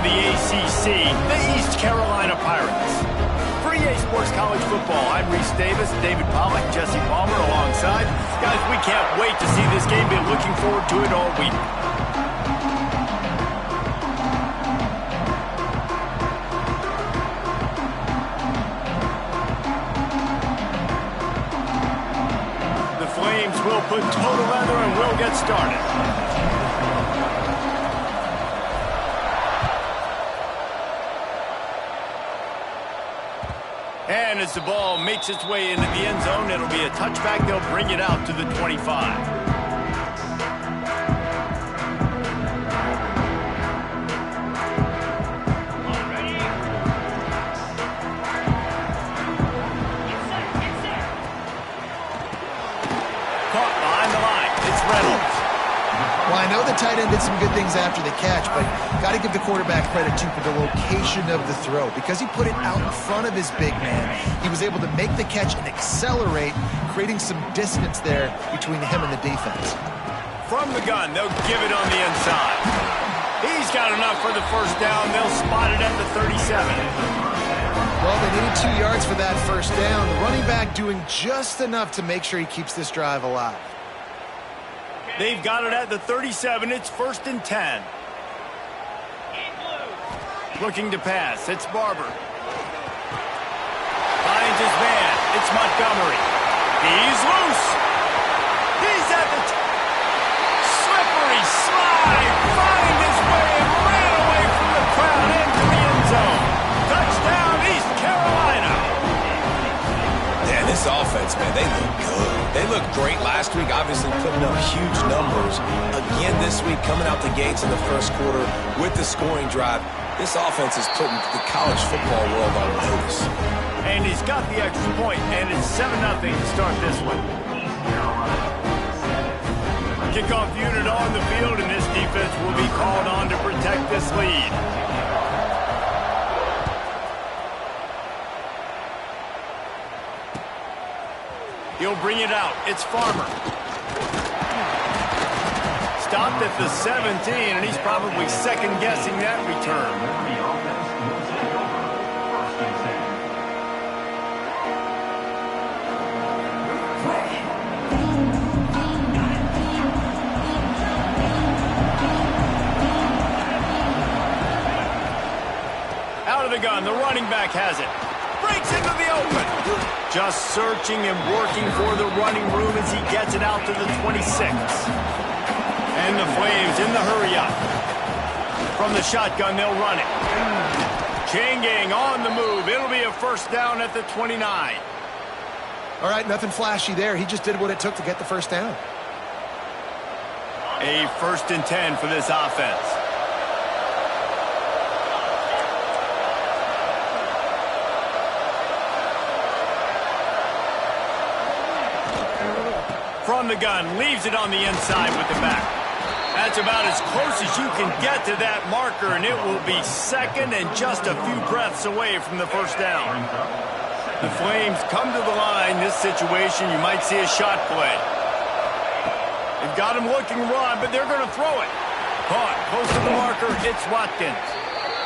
the ACC, the East Carolina Pirates. For EA Sports College Football, I'm Reese Davis, David Pollack, Jesse Palmer alongside. Guys, we can't wait to see this game. Been looking forward to it all week. The Flames will put total leather and we'll get started. And as the ball makes its way into the end zone, it'll be a touchback. They'll bring it out to the 25. Caught behind the line. It's Reynolds. Well, I know the tight end did some good things after the catch, but got to give the quarterback credit, too, for the location of the throw. Because he put it out in front of his big man, he was able to make the catch and accelerate, creating some distance there between him and the defense. From the gun, they'll give it on the inside. He's got enough for the first down. They'll spot it at the 37. Well, they needed 2 yards for that first down. The running back doing just enough to make sure he keeps this drive alive. They've got it at the 37. It's 1st and 10. Looking to pass. It's Barber. Finds his man. It's Montgomery. He's loose. He's at the slippery slide. Find his way and ran away from the crowd into the end zone. Touchdown, East Carolina. Yeah, this offense, man, they look good. They looked great last week, obviously putting up huge numbers. Again this week, coming out the gates in the first quarter with the scoring drive. This offense is putting the college football world on notice. And he's got the extra point, and it's 7-0 to start this one. Kickoff unit on the field, and this defense will be called on to protect this lead. He'll bring it out. It's Farmer. Stopped at the 17, and he's probably second-guessing that return. Out of the gun, the running back has it. Breaks into the open. Just searching and working for the running room as he gets it out to the 26. And the Flames in the hurry-up. From the shotgun, they'll run it. Chain gang on the move. It'll be a first down at the 29. All right, nothing flashy there. He just did what it took to get the first down. A 1st and 10 for this offense. From the gun, leaves it on the inside with the back. That's about as close as you can get to that marker, and it will be second and just a few breaths away from the first down. The Flames come to the line. This situation, you might see a shot play. They've got him looking run, but they're going to throw it. Caught close to the marker, it's Watkins.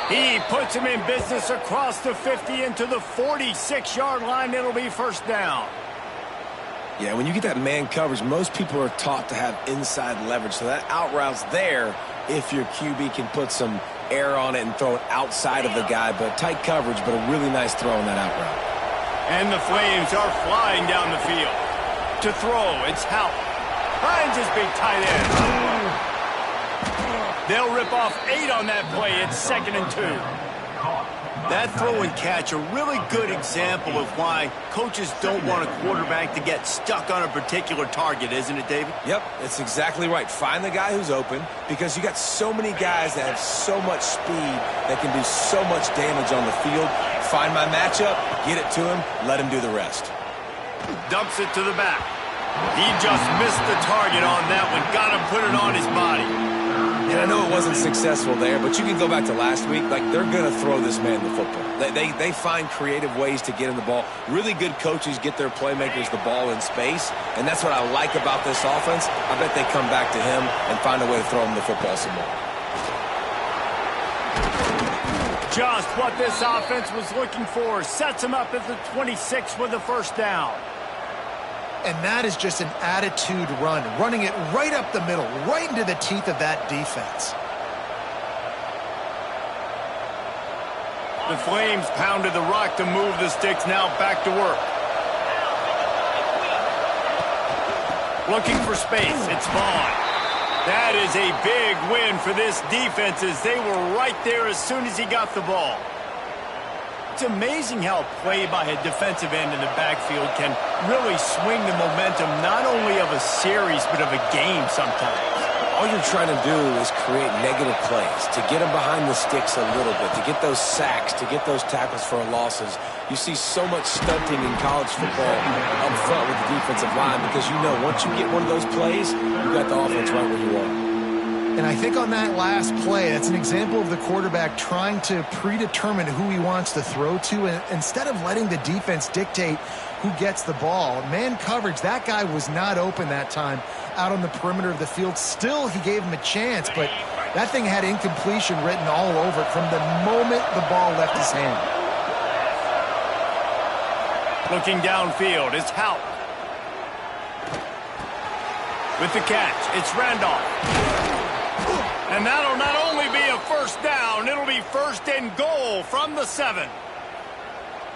He puts him in business across the 50 into the 46-yard line. It'll be first down. Yeah, when you get that man coverage, most people are taught to have inside leverage. So that out route's there if your QB can put some air on it and throw it outside of the guy. But tight coverage, but a really nice throw on that out route. And the Flames are flying down the field. To throw, it's Houck. Finds his big tight end. They'll rip off 8 on that play. It's 2nd and 2. That throw and catch, a really good example of why coaches don't want a quarterback to get stuck on a particular target, isn't it, David? Yep, it's exactly right. Find the guy who's open, because you got so many guys that have so much speed that can do so much damage on the field. Find my matchup, get it to him, let him do the rest. Dumps it to the back. He just missed the target on that one. Got to put it on his body. And I know it wasn't successful there, but you can go back to last week. Like, they're going to throw this man the football. They find creative ways to get him the ball. Really good coaches get their playmakers the ball in space, and that's what I like about this offense. I bet they come back to him and find a way to throw him the football some more. Just what this offense was looking for. Sets him up at the 26 with a first down. And that is just an attitude run, running it right up the middle, right into the teeth of that defense. The Flames pounded the rock to move the sticks, now back to work. Looking for space, it's Vaughn. That is a big win for this defense as they were right there as soon as he got the ball. It's amazing how play by a defensive end in the backfield can really swing the momentum not only of a series but of a game sometimes. All you're trying to do is create negative plays, to get them behind the sticks a little bit, to get those sacks, to get those tackles for losses. You see so much stunting in college football up front with the defensive line because you know once you get one of those plays, you got the offense right where you are. And I think on that last play, that's an example of the quarterback trying to predetermine who he wants to throw to, and instead of letting the defense dictate who gets the ball. Man coverage, that guy was not open that time out on the perimeter of the field. Still, he gave him a chance, but that thing had incompletion written all over it from the moment the ball left his hand. Looking downfield, it's Houck. With the catch, it's Randolph. And that'll not only be a first down, it'll be first and goal from the 7.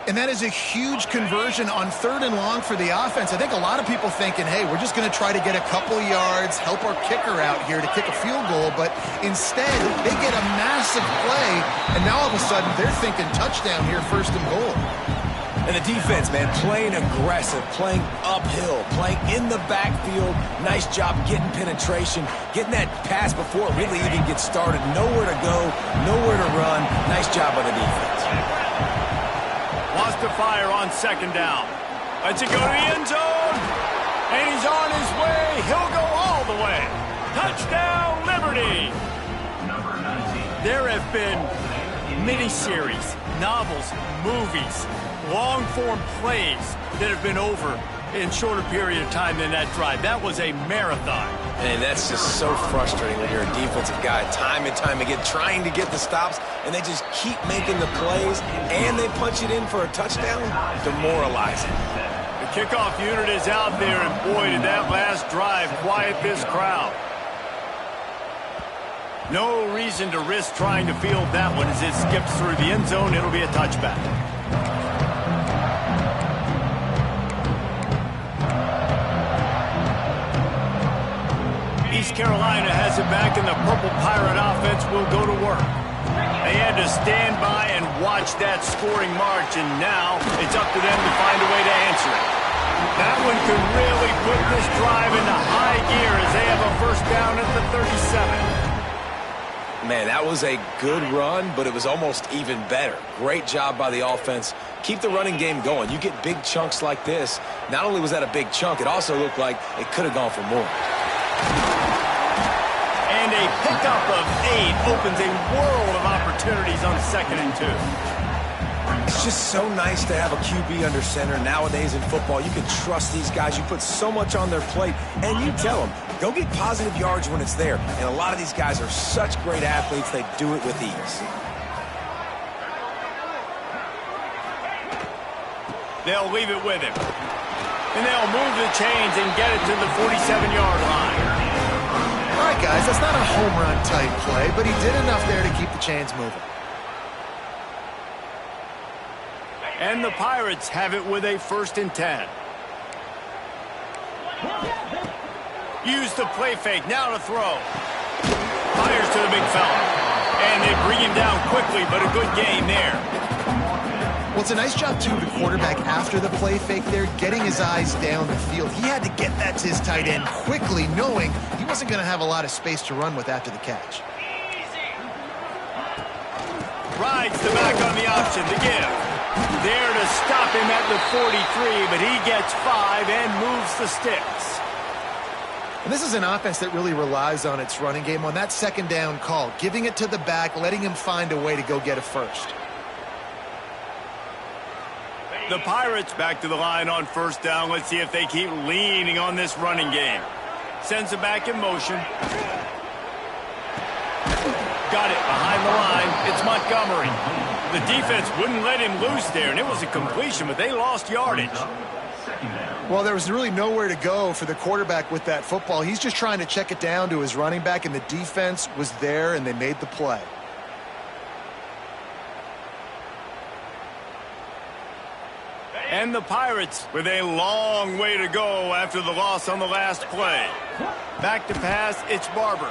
And that is a huge conversion on 3rd and long for the offense. I think a lot of people thinking, hey, we're just going to try to get a couple of yards, help our kicker out here to kick a field goal. But instead, they get a massive play, and now all of a sudden they're thinking touchdown here, 1st and goal. And the defense, man, playing aggressive, playing uphill, playing in the backfield. Nice job getting penetration, getting that pass before it really even gets started. Nowhere to go, nowhere to run. Nice job by the defense. Wants to fire on 2nd down. Lets it go to the end zone. And he's on his way. He'll go all the way. Touchdown, Liberty. There have been miniseries, novels, movies, long-form plays that have been over in shorter period of time than that drive. That was a marathon. And that's just so frustrating when you're a defensive guy, time and time again, trying to get the stops, and they just keep making the plays, and they punch it in for a touchdown. Demoralizing. The kickoff unit is out there, and boy, did that last drive quiet this crowd. No reason to risk trying to field that one as it skips through the end zone. It'll be a touchback. East Carolina has it back, and the Purple Pirate offense will go to work. They had to stand by and watch that scoring march, and now it's up to them to find a way to answer it. That one could really put this drive into high gear as they have a first down at the 37. Man, that was a good run, but it was almost even better. Great job by the offense. Keep the running game going. You get big chunks like this. Not only was that a big chunk, it also looked like it could have gone for more. And a pickup of 8 opens a world of opportunities on 2nd and 2. It's just so nice to have a QB under center. Nowadays in football, you can trust these guys. You put so much on their plate, and you tell them, go get positive yards when it's there. And a lot of these guys are such great athletes, they do it with ease. They'll leave it with him. And they'll move the chains and get it to the 47-yard line. All right, guys, that's not a home run type play, but he did enough there to keep the chains moving. And the Pirates have it with a 1st and 10. Use the play fake, now to throw. Fires to the big fella. And they bring him down quickly, but a good gain there. Well, it's a nice job, too, of the quarterback after the play fake there, getting his eyes down the field. He had to get that to his tight end quickly, knowing he wasn't going to have a lot of space to run with after the catch. Rides the back on the option, the give. There to stop him at the 43, but he gets 5 and moves the sticks. And this is an offense that really relies on its running game on that 2nd down call, giving it to the back, letting him find a way to go get a first. The Pirates back to the line on 1st down. Let's see if they keep leaning on this running game. Sends it back in motion. Got it behind the line. It's Montgomery. The defense wouldn't let him loose there, and it was a completion, but they lost yardage. Well, there was really nowhere to go for the quarterback with that football. He's just trying to check it down to his running back, and the defense was there, and they made the play. And the Pirates with a long way to go after the loss on the last play. Back to pass, it's Barber.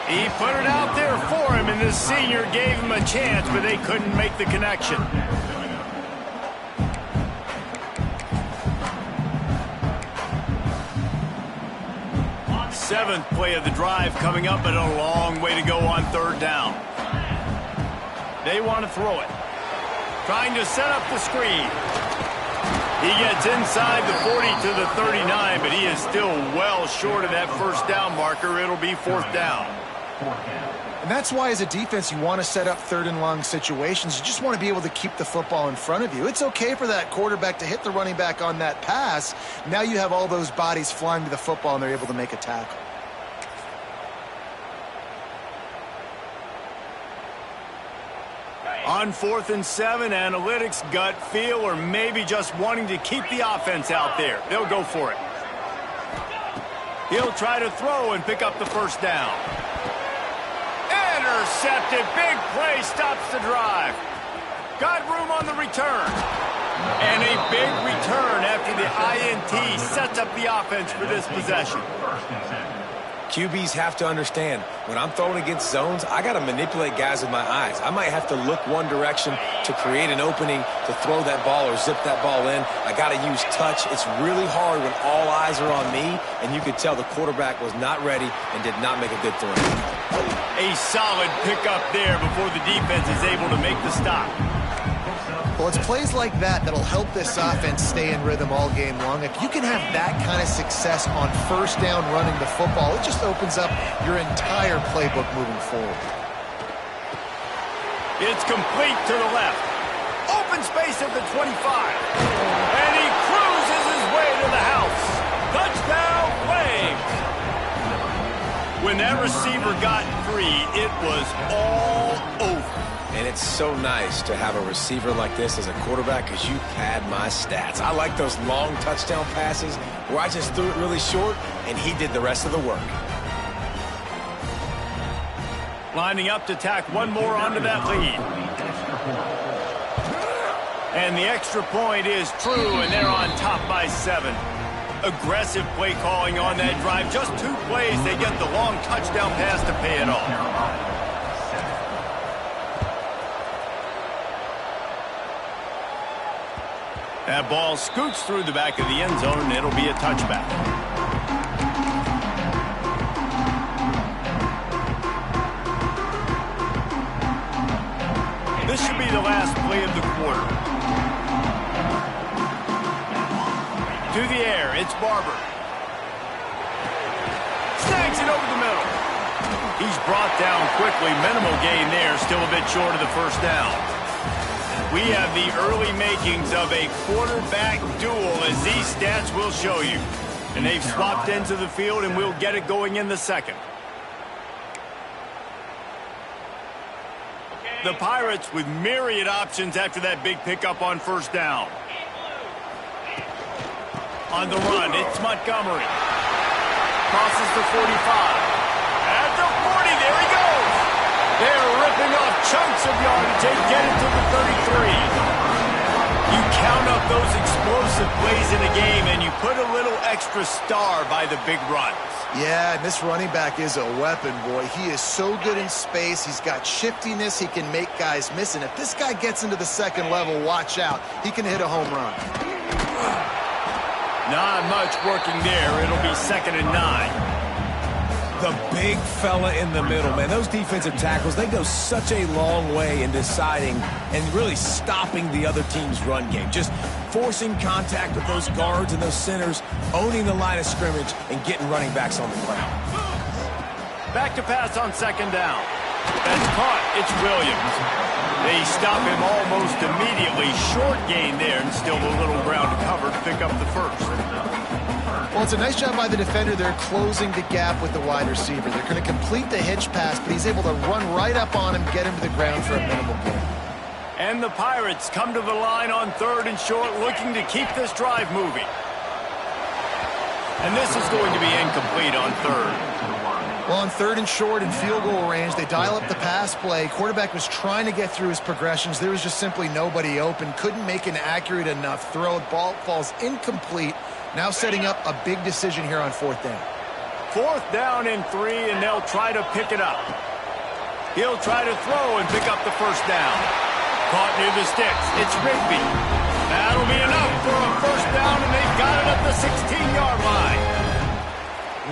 He put it out there for him, and this senior gave him a chance, but they couldn't make the connection. Seventh play of the drive coming up, but a long way to go on third down. They want to throw it. Trying to set up the screen. He gets inside the 40 to the 39, but he is still well short of that first down marker. It'll be fourth down. And that's why, as a defense, you want to set up third and long situations. You just want to be able to keep the football in front of you. It's okay for that quarterback to hit the running back on that pass. Now you have all those bodies flying to the football, and they're able to make a tackle. On 4th and 7, analytics, gut feel, or maybe just wanting to keep the offense out there. They'll go for it. He'll try to throw and pick up the first down. Intercepted. Big play stops the drive. Got room on the return. And a big return after the INT sets up the offense for this possession. QBs have to understand, when I'm throwing against zones, I got to manipulate guys with my eyes. I might have to look one direction to create an opening to throw that ball or zip that ball in. I got to use touch. It's really hard when all eyes are on me, and you could tell the quarterback was not ready and did not make a good throw. A solid pickup there before the defense is able to make the stop. Well, it's plays like that that'll help this offense stay in rhythm all game long. If you can have that kind of success on first down running the football, it just opens up your entire playbook moving forward. It's complete to the left. Open space at the 25. And he cruises his way to the house. Touchdown, Flames! When that receiver got free, it was all over. And it's so nice to have a receiver like this as a quarterback because you pad my stats. I like those long touchdown passes where I just threw it really short and he did the rest of the work. Lining up to tack one more onto that lead. And the extra point is true, and they're on top by 7. Aggressive play calling on that drive. Just 2 plays, they get the long touchdown pass to pay it off. That ball scoots through the back of the end zone, and it'll be a touchback. This should be the last play of the quarter. To the air, it's Barber. Snags it over the middle. He's brought down quickly. Minimal gain there, still a bit short of the first down. We have the early makings of a quarterback duel, as these stats will show you. And they've swapped into the field, and we'll get it going in the second. The Pirates with myriad options after that big pickup on first down. On the run, it's Montgomery. Crosses the 45. At the 40, there he goes. They're ripping off chunks of yardage. They get it to the 33. You count up those explosive plays in a game, and you put a little extra star by the big runs. Yeah, and this running back is a weapon, boy. He is so good in space. He's got shiftiness. He can make guys miss. And if this guy gets into the second level, watch out. He can hit a home run. Not much working there. It'll be 2nd and 9. The big fella in the middle, man. Those defensive tackles, they go such a long way in deciding and really stopping the other team's run game. Just forcing contact with those guards and those centers, owning the line of scrimmage, and getting running backs on the ground. Back to pass on 2nd down. That's caught. It's Williams. They stop him almost immediately. Short gain there, and still a little ground to cover to pick up the first. Well, it's a nice job by the defender. They're closing the gap with the wide receiver. They're going to complete the hitch pass, but he's able to run right up on him, get him to the ground for a minimal gain. And the Pirates come to the line on 3rd and short, looking to keep this drive moving. And this is going to be incomplete on 3rd. Well, on 3rd and short and field goal range, they dial up the pass play. Quarterback was trying to get through his progressions. There was just simply nobody open. Couldn't make an accurate enough throw. The ball falls incomplete. Now setting up a big decision here on 4th down. 4th down and 3, and they'll try to pick it up. He'll try to throw and pick up the 1st down. Caught near the sticks. It's Rigby. That'll be enough for a 1st down, and they've got it at the 16-yard line.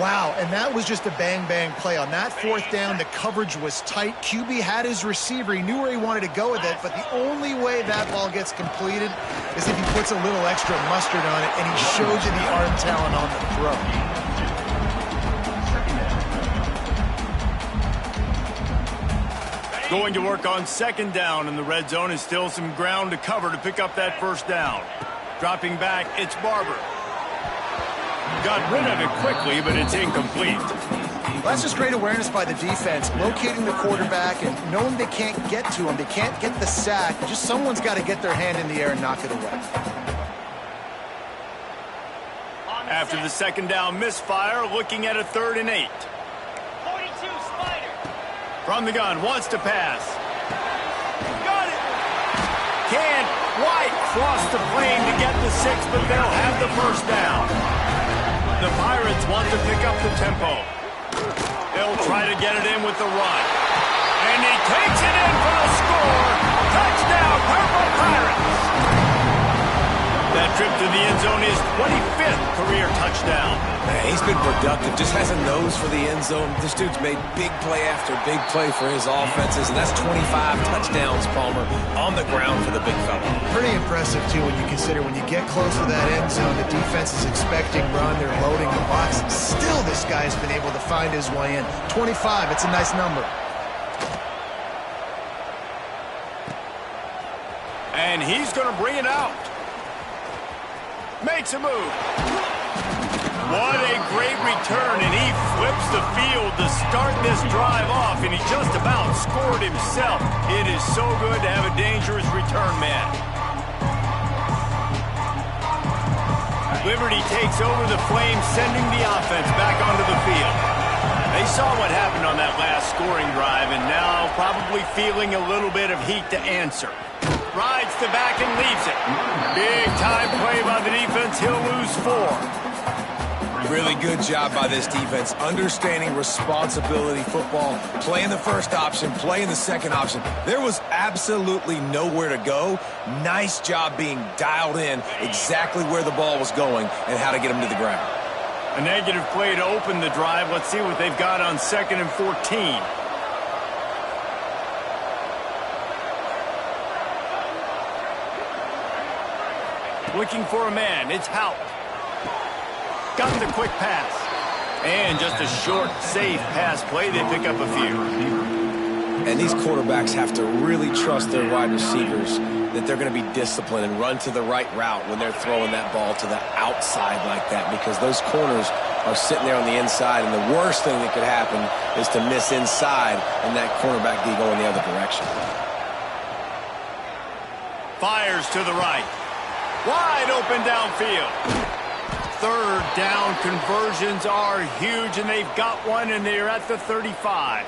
Wow, and that was just a bang-bang play. On that 4th down, the coverage was tight. QB had his receiver. He knew where he wanted to go with it, but the only way that ball gets completed is if he puts a little extra mustard on it, and he shows you the arm talent on the throw. Going to work on 2nd down, and the red zone is still some ground to cover to pick up that 1st down. Dropping back, it's Barber. Got rid of it quickly, but it's incomplete. Well, that's just great awareness by the defense, locating the quarterback and knowing they can't get to him. They can't get the sack. Just someone's got to get their hand in the air and knock it away. After the 2nd down misfire, looking at a 3rd and 8. 42 Spider. From the gun, wants to pass. Got it! Can't quite cross the plane to get the 6, but they'll have the 1st down. The Pirates want to pick up the tempo. They'll try to get it in with the run. And he takes it in for the score. Touchdown, Purple Pirates! That trip to the end zone is 25th career touchdown. Man, he's been productive, just has a nose for the end zone. This dude's made big play after big play for his offenses, and that's 25 touchdowns, Palmer, on the ground for the big fella. Pretty impressive, too, when you consider when you get close to that end zone, the defense is expecting run, they're loading the box. Still, this guy's been able to find his way in. 25, it's a nice number. And he's going to bring it out. Makes a move. What a great return, and he flips the field to start this drive off, and he just about scored himself. It is so good to have a dangerous return man. Liberty takes over the Flames, sending the offense back onto the field. They saw what happened on that last scoring drive, and now probably feeling a little bit of heat to answer. Rides the back and leaves it. Big time play by the defense. He'll lose 4. Really good job by this defense, understanding responsibility football, playing the 1st option, playing the 2nd option. There was absolutely nowhere to go. Nice job being dialed in exactly where the ball was going and how to get him to the ground. A negative play to open the drive. Let's see what they've got on 2nd and 14. Looking for a man. It's Hout. Got the quick pass. And just a short, safe pass play. They pick up a few. And these quarterbacks have to really trust their wide receivers that they're going to be disciplined and run to the right route when they're throwing that ball to the outside like that, because those corners are sitting there on the inside, and the worst thing that could happen is to miss inside and that cornerback be going the other direction. Fires to the right. Wide open downfield. 3rd down conversions are huge, and they've got one, and they're at the 35.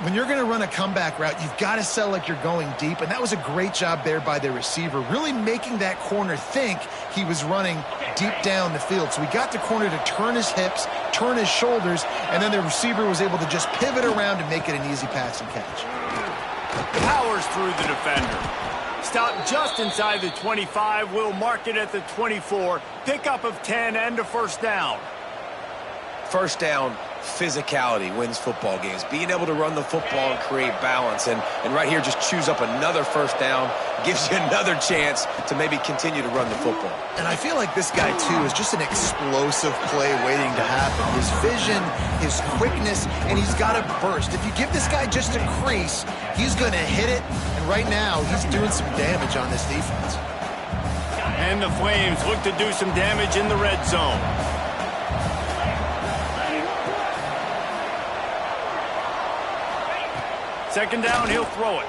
When you're going to run a comeback route, you've got to sell like you're going deep, and that was a great job there by the receiver, really making that corner think he was running deep down the field. So he got the corner to turn his hips, turn his shoulders, and then the receiver was able to just pivot around and make it an easy pass and catch. Powers through the defender. Stop just inside the 25. We'll mark it at the 24. Pickup of 10 and a 1st down. 1st down, physicality wins football games. Being able to run the football and create balance. And right here, just choose up another 1st down. Gives you another chance to maybe continue to run the football. And I feel like this guy, too, is just an explosive play waiting to happen. His vision, his quickness, and he's got a burst. If you give this guy just a crease, he's going to hit it. And right now, he's doing some damage on this defense. And the Flames look to do some damage in the red zone. Second down, he'll throw it.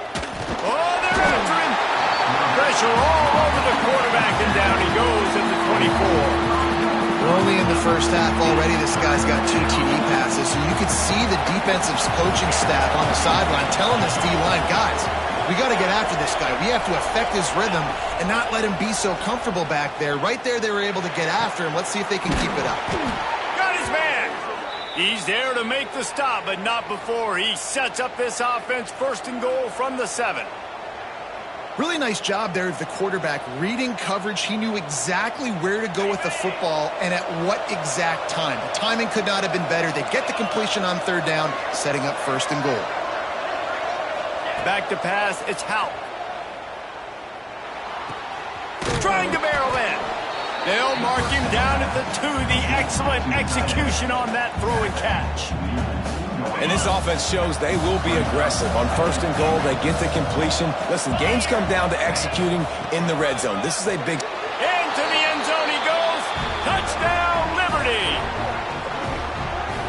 Oh, they're after him. Pressure all over the quarterback, and down he goes at the 24. We're only in the first half already. This guy's got 2 TD passes, so you could see the defensive coaching staff on the sideline telling this D-line, guys, we got to get after this guy. We have to affect his rhythm and not let him be so comfortable back there. Right there, they were able to get after him. Let's see if they can keep it up. Got his man. He's there to make the stop, but not before he sets up this offense. 1st and goal from the 7. Really nice job there of the quarterback reading coverage. He knew exactly where to go with the football and at what exact time. The timing could not have been better. They get the completion on 3rd down, setting up 1st and goal. Back to pass, it's Houck. Trying to barrel in. They'll mark him down at the 2. The excellent execution on that throw and catch. And this offense shows they will be aggressive. On 1st and goal, they get the completion. Listen, games come down to executing in the red zone. This is a big... Into the end zone he goes. Touchdown, Liberty.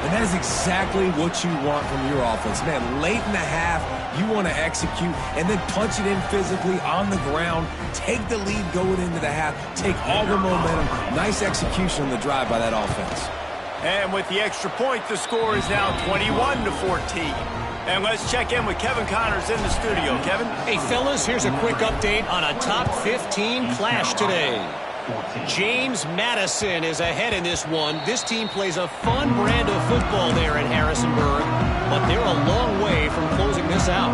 And that is exactly what you want from your offense. Man, late in the half, you want to execute and then punch it in physically on the ground. Take the lead going into the half. Take all the momentum. Nice execution on the drive by that offense. And with the extra point, the score is now 21-14. And let's check in with Kevin Connors in the studio. Kevin? Hey, fellas, here's a quick update on a top 15 clash today. James Madison is ahead in this one. This team plays a fun brand of football there in Harrisonburg, but they're a long way from closing this out.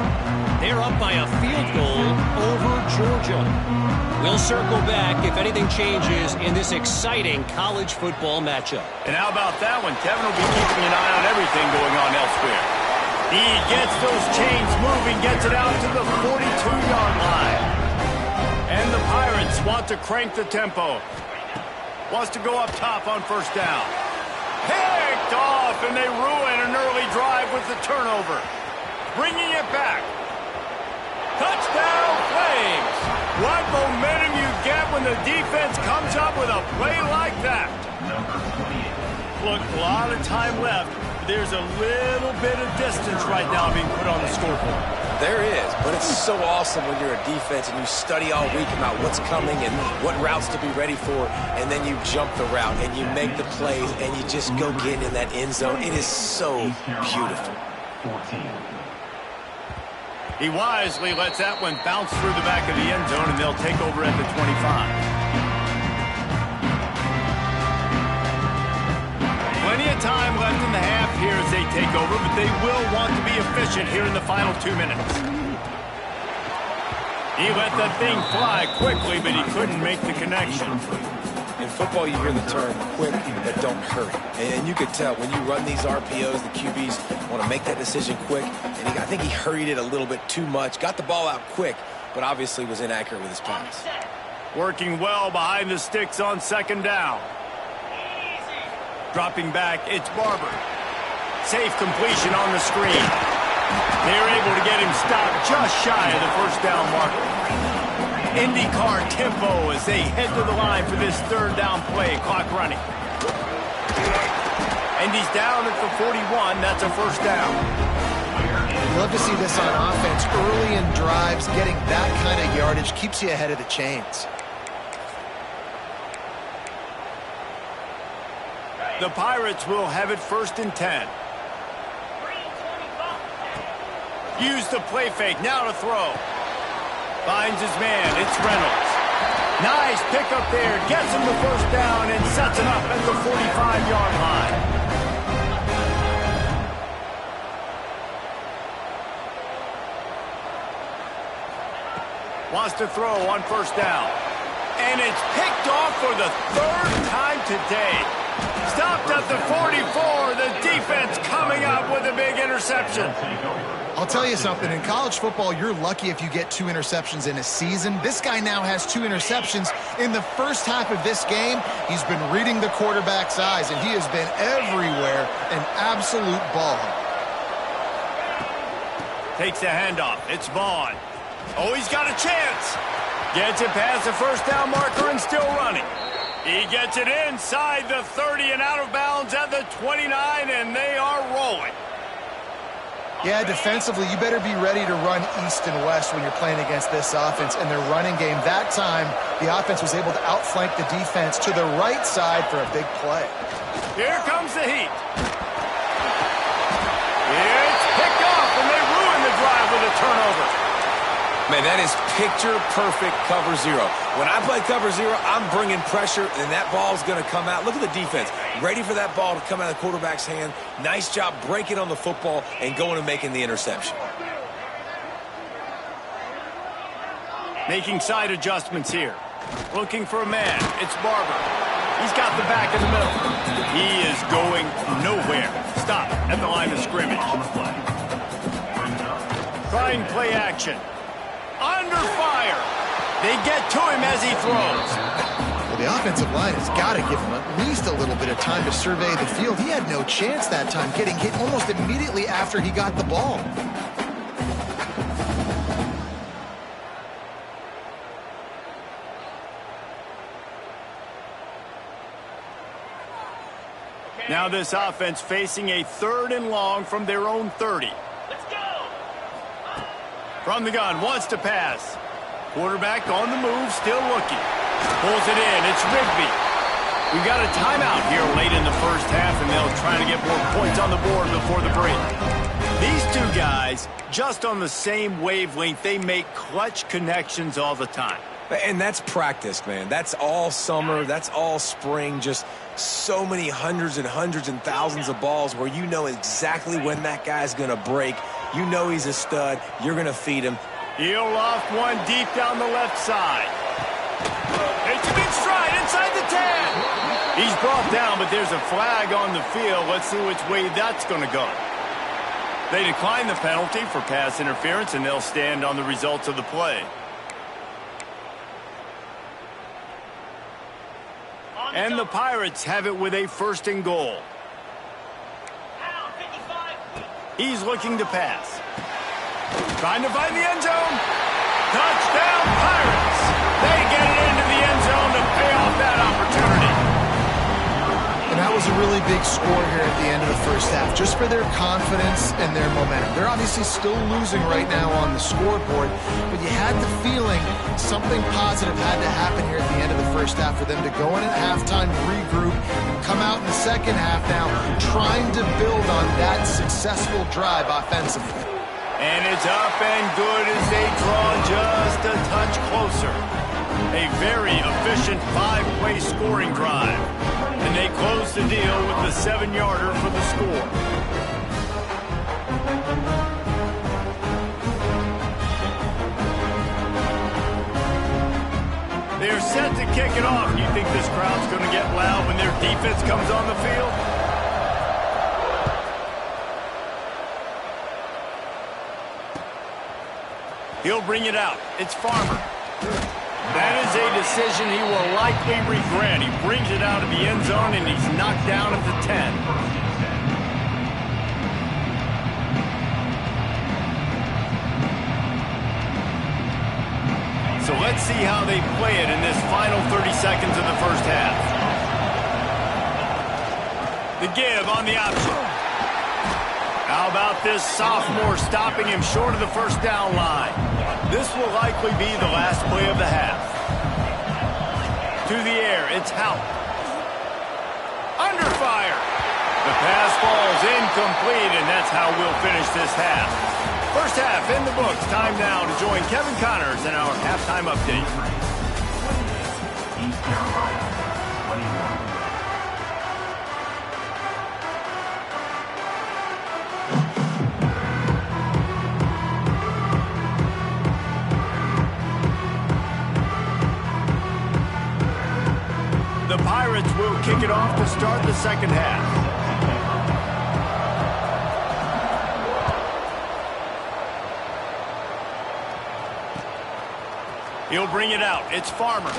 They're up by a field goal over Georgia. We'll circle back if anything changes in this exciting college football matchup. And how about that one? Kevin will be keeping an eye on everything going on elsewhere. He gets those chains moving, gets it out to the 42-yard line. And the Pirates want to crank the tempo. Wants to go up top on 1st down. Picked off, and they ruin an early drive with the turnover. Bringing it back. Touchdown, Flames. What momentum you get when the defense comes up with a play like that. Look, a lot of time left. There's a little bit of distance right now being put on the scoreboard. There is, but it's so awesome when you're a defense and you study all week about what's coming and what routes to be ready for, and then you jump the route and you make the plays and you just go get in that end zone. It is so beautiful. He wisely lets that one bounce through the back of the end zone, and they'll take over at the 25. Plenty of time left in the half here as they take over, but they will want to be efficient here in the final 2 minutes. He let that thing fly quickly, but he couldn't make the connection. In football, you hear the term quick, but don't hurry. And you could tell when you run these RPOs, the QBs want to make that decision quick. And I think he hurried it a little bit too much. Got the ball out quick, but obviously was inaccurate with his pass. Working well behind the sticks on 2nd down. Dropping back, it's Barber. Safe completion on the screen. They're able to get him stopped just shy of the 1st down marker. IndyCar tempo as they head to the line for this 3rd down play. Clock running. And he's down at the 41. That's a 1st down. You love to see this on offense. Early in drives, getting that kind of yardage keeps you ahead of the chains. The Pirates will have it 1st and 10. Use the play fake. Now to throw. Finds his man. It's Reynolds. Nice pickup there. Gets him the 1st down and sets him up at the 45-yard line. Wants to throw on 1st down. And it's picked off for the 3rd time today. Stopped at the 44. The defense coming up with a big interception. I'll tell you something. In college football, you're lucky if you get 2 interceptions in a season. This guy now has 2 interceptions. In the first half of this game, he's been reading the quarterback's eyes, and he has been everywhere, an absolute ball hawk. Takes the handoff. It's Vaughn. Oh, he's got a chance. Gets it past the 1st down marker and still running. He gets it inside the 30 and out of bounds at the 29, and they are rolling. Yeah, defensively, you better be ready to run east and west when you're playing against this offense and their running game. That time, the offense was able to outflank the defense to the right side for a big play. Here comes the heat. It's picked off, and they ruin the drive with a turnover. Man, that is picture-perfect cover zero. When I play cover zero, I'm bringing pressure, and that ball's going to come out. Look at the defense. Ready for that ball to come out of the quarterback's hand. Nice job breaking on the football and going and making the interception. Making side adjustments here. Looking for a man. It's Barber. He's got the back in the middle. He is going nowhere. Stop at the line of scrimmage. Trying play action. Under fire. They get to him as he throws. Well, the offensive line has got to give him at least a little bit of time to survey the field. He had no chance that time, getting hit almost immediately after he got the ball. Now this offense facing a 3rd and long from their own 30. Let's go. From the gun, wants to pass. Quarterback on the move, still looking. Pulls it in, it's Rigby. We've got a timeout here late in the first half, and they'll try to get more points on the board before the break. These two guys, just on the same wavelength, they make clutch connections all the time. And that's practice, man. That's all summer. That's all spring. Just so many hundreds and hundreds and thousands of balls where you know exactly when that guy's going to break. You know he's a stud. You're going to feed him. He'll loft one deep down the left side. It's a big stride inside the 10. He's brought down, but there's a flag on the field. Let's see which way that's going to go. They decline the penalty for pass interference, and they'll stand on the results of the play. And the Pirates have it with a 1st and goal. He's looking to pass. Trying to find the end zone. Touchdown, Pirates. They get it into the end zone to pay off that opportunity. And that was a really big score here at the end of the first half, just for their confidence and their momentum. They're obviously still losing right now on the scoreboard, but you had the feeling something positive had to happen here at the end of the first half for them to go in at halftime, regroup, and come out in the second half now trying to build on that successful drive offensively. And it's up and good as they draw just a touch closer. A very efficient 5-play scoring drive. And they close the deal with the 7-yarder for the score. They're set to kick it off. You think this crowd's going to get loud when their defense comes on the field? He'll bring it out. It's Farmer. That is a decision he will likely regret. He brings it out of the end zone, and he's knocked down at the 10. So let's see how they play it in this final 30 seconds of the first half. The give on the option. How about this sophomore stopping him short of the first down line? This will likely be the last play of the half. To the air, it's Houck. Under fire. The pass falls incomplete, and that's how we'll finish this half. First half in the books. Time now to join Kevin Connors in our halftime update. The Pirates will kick it off to start the second half. He'll bring it out. It's Farmer.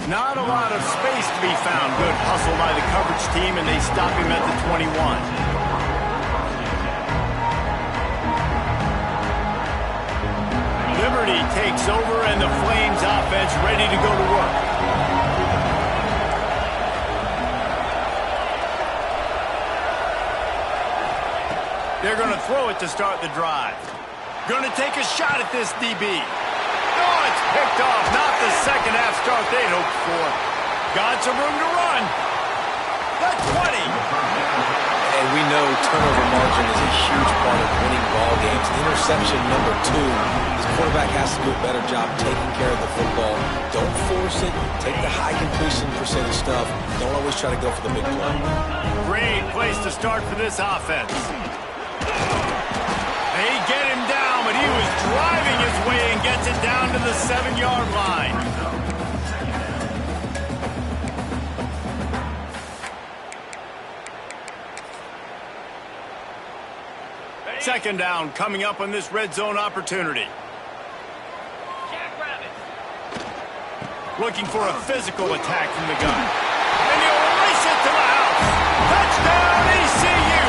Not a lot of space to be found. Good hustle by the coverage team, and they stop him at the 21. Liberty takes over, and the Flames offense ready to go to work. They're going to throw it to start the drive. Going to take a shot at this DB. Oh, it's picked off. Not the second half start they'd hoped for. Got some room to run. The 20. And we know turnover margin is a huge part of winning ball games. Interception number 2. This quarterback has to do a better job taking care of the football. Don't force it. Take the high completion percentage stuff. Don't always try to go for the big play. Great place to start for this offense. They get him down, but he was driving his way and gets it down to the 7-yard line. Second down coming up on this red zone opportunity. Looking for a physical attack from the gun. And he'll race it to the house. Touchdown, ECU!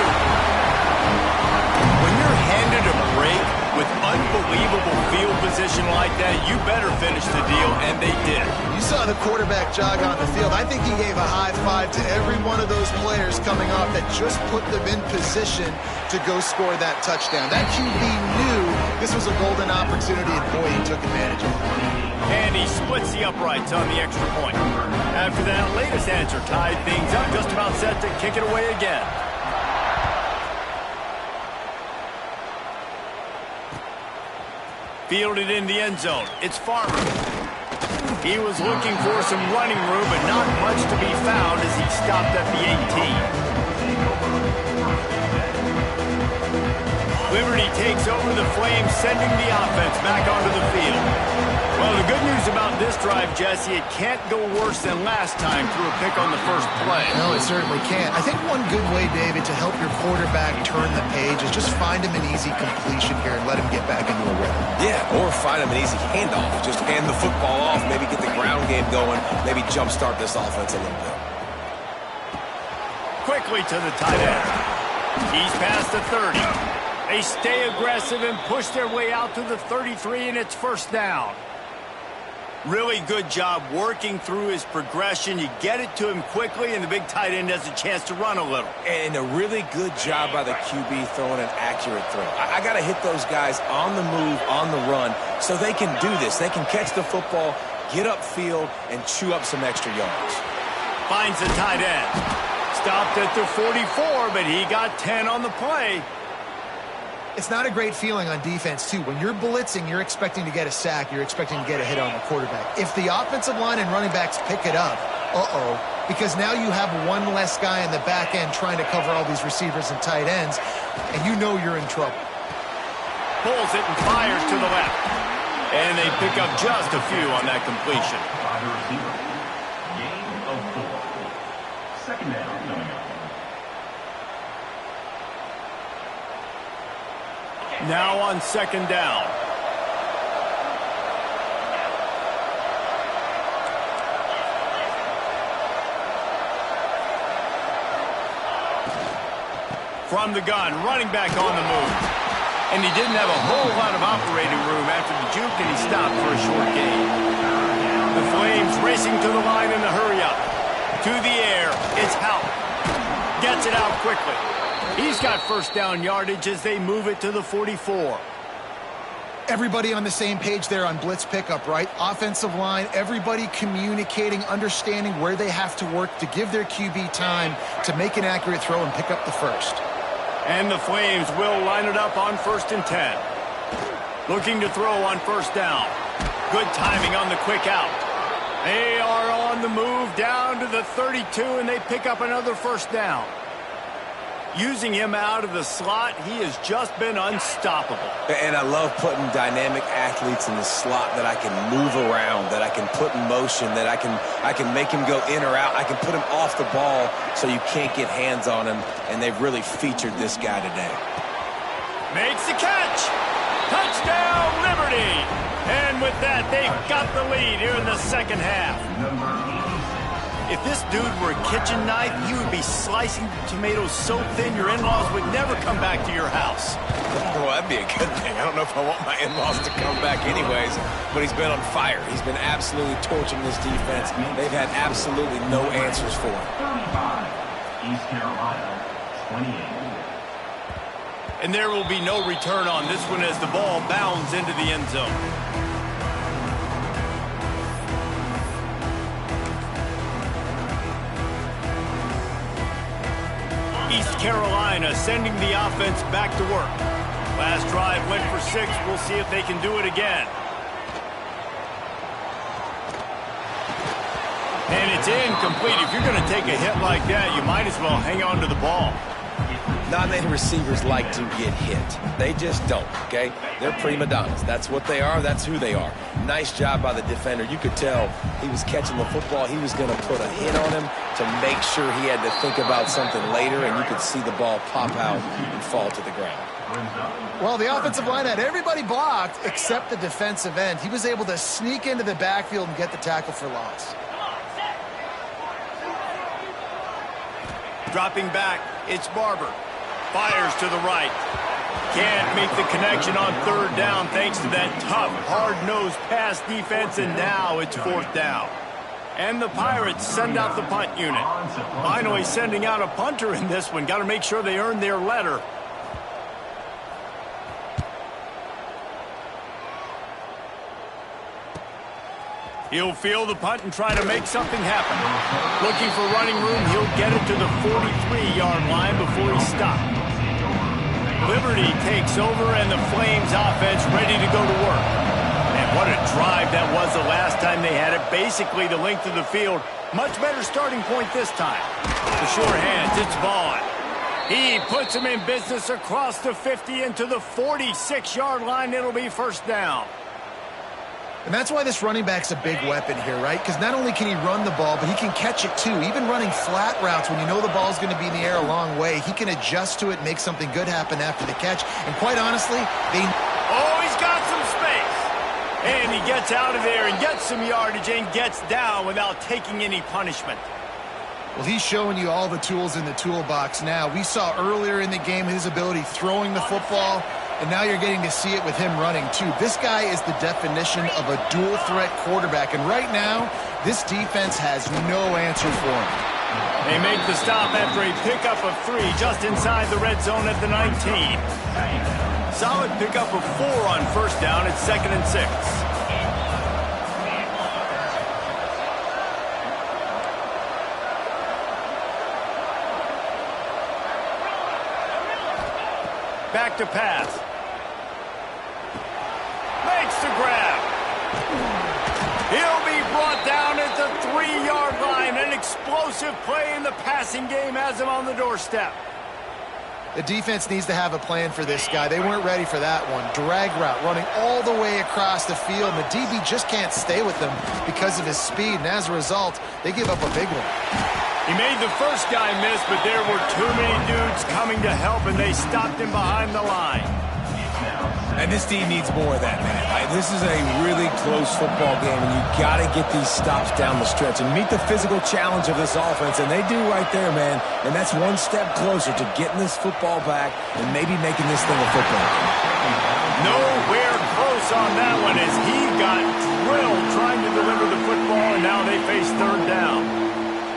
When you're handed a break with unbelievable field position like that, you better finish the deal, and they did. You saw the quarterback jog on the field. I think he gave a high five to every one of those players coming off that just put them in position to go score that touchdown. That QB knew this was a golden opportunity, and boy, he took advantage of it. And he splits the uprights on the extra point. After that latest answer tied things up, just about set to kick it away again. Fielded in the end zone. It's Farmer. He was looking for some running room, but not much to be found as he stopped at the 18. Liberty takes over the Flames, sending the offense back onto the field. Well, the good news about this drive, Jesse, it can't go worse than last time through a pick on the first play. No, it certainly can't. I think one good way, David, to help your quarterback turn the page is just find him an easy completion here and let him get back into a rhythm. Yeah, or find him an easy handoff. Just hand the football off, maybe get the ground game going, maybe jumpstart this offense a little bit. Quickly to the tight end. He's past the 30. They stay aggressive and push their way out to the 33, and it's first down. Really good job working through his progression. You get it to him quickly, and the big tight end has a chance to run a little. And a really good job by the QB throwing an accurate throw. I got to hit those guys on the move, on the run, so they can do this. They can catch the football, get upfield, and chew up some extra yards. Finds the tight end. Stopped at the 44, but he got 10 on the play. It's not a great feeling on defense, too. When you're blitzing, you're expecting to get a sack. You're expecting to get a hit on the quarterback. If the offensive line and running backs pick it up, because now you have one less guy in the back end trying to cover all these receivers and tight ends, and you know you're in trouble. Pulls it and fires to the left. And they pick up just a few on that completion. Gain of 4. Second down. Now on second down. From the gun, running back on the move. And he didn't have a whole lot of operating room after the juke, and he stopped for a short gain. The Flames racing to the line in the hurry-up. To the air, it's Howell. Gets it out quickly. He's got first down yardage as they move it to the 44. Everybody on the same page there on blitz pickup, right? Offensive line, everybody communicating, understanding where they have to work to give their QB time to make an accurate throw and pick up the first. And the Flames will line it up on 1st and 10. Looking to throw on first down. Good timing on the quick out. They are on the move down to the 32, and they pick up another first down. Using him out of the slot, he has just been unstoppable. And I love putting dynamic athletes in the slot that I can move around, that I can put in motion, that I can make him go in or out. I can put him off the ball so you can't get hands on him, and they've really featured this guy today. Makes the catch. Touchdown, Liberty. And with that, they've got the lead here in the second half. If this dude were a kitchen knife, he would be slicing tomatoes so thin your in-laws would never come back to your house. Well, that'd be a good thing. I don't know if I want my in-laws to come back anyways, but he's been on fire. He's been absolutely torching this defense. They've had absolutely no answers for him. 35, East Carolina, 28. And there will be no return on this one as the ball bounds into the end zone. East Carolina sending the offense back to work. Last drive went for 6. We'll see if they can do it again. And it's incomplete. If you're going to take a hit like that, you might as well hang on to the ball. Not many receivers like to get hit. They just don't, okay? They're prima donnas. That's what they are. That's who they are. Nice job by the defender. You could tell he was catching the football. He was going to put a hit on him to make sure he had to think about something later, and you could see the ball pop out and fall to the ground. Well, the offensive line had everybody blocked except the defensive end. He was able to sneak into the backfield and get the tackle for loss. Dropping back, it's Barber. Fires to the right. Can't make the connection on third down thanks to that tough, hard-nosed pass defense, and now it's fourth down. And the Pirates send out the punt unit. Finally sending out a punter in this one. Got to make sure they earn their letter. He'll field the punt and try to make something happen. Looking for running room, he'll get it to the 43-yard line before he stopped. Liberty takes over, and the Flames offense ready to go to work. And what a drive that was the last time they had it. Basically the length of the field. Much better starting point this time. The short hands, it's Vaughn. He puts him in business across the 50 into the 46-yard line. It'll be first down. And that's why this running back's a big weapon here, right? Because not only can he run the ball, but he can catch it too. Even running flat routes when you know the ball's going to be in the air a long way, he can adjust to it, make something good happen after the catch. And quite honestly, Oh, he's got some space. And he gets out of there and gets some yardage and gets down without taking any punishment. Well, he's showing you all the tools in the toolbox now. We saw earlier in the game his ability throwing the football, and now you're getting to see it with him running, too. This guy is the definition of a dual-threat quarterback, and right now, this defense has no answer for him. They make the stop after a pickup of 3 just inside the red zone at the 19. Solid pickup of 4 on first down. It's 2nd and 6. Back to pass. Makes the grab. He'll be brought down at the 3-yard line. An explosive play in the passing game has him on the doorstep. The defense needs to have a plan for this guy. They weren't ready for that one. Drag route running all the way across the field, and the DB just can't stay with them because of his speed, and as a result, they give up a big one. He made the first guy miss, but there were too many dudes coming to help, and they stopped him behind the line. And this team needs more of that, man. This is a really close football game, and you got to get these stops down the stretch and meet the physical challenge of this offense, and they do right there, man. And that's one step closer to getting this football back and maybe making this thing a football game. Nowhere close on that one as he got drilled trying to deliver the football, and now they face third down.